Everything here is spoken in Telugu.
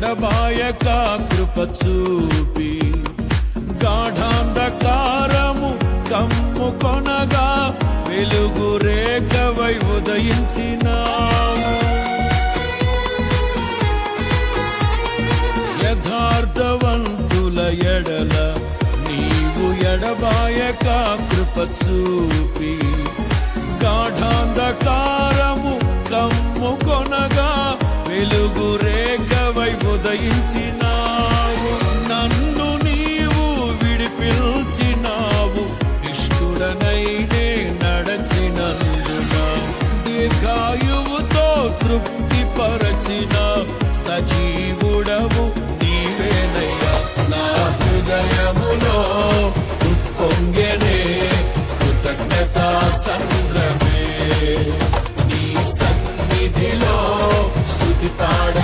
ఎడబాయక కృప చూపి గాఢాంధకారము కమ్ముకొనగా వెలుగు రేఖవై ఉదయించినావు. యథార్థవంతుల ఎడల నీవు ఎడబాయక కృప చూపి గాఢాంధకారము కమ్ముకొనగా వెలుగు రేఖవై ఉదయించినావు. నన్ను నీవు విడిపించినావు, ఇష్టుడనైనే నడచినందున దీర్ఘాయువుతో తృప్తిపరచిన సజీవుడవు నీవేనయ్యా. నా హృదయములో ఉప్పొంగెనే కృతజ్ఞతా సంద్రమే, నీ సన్నిధిలో స్తుతి పాడ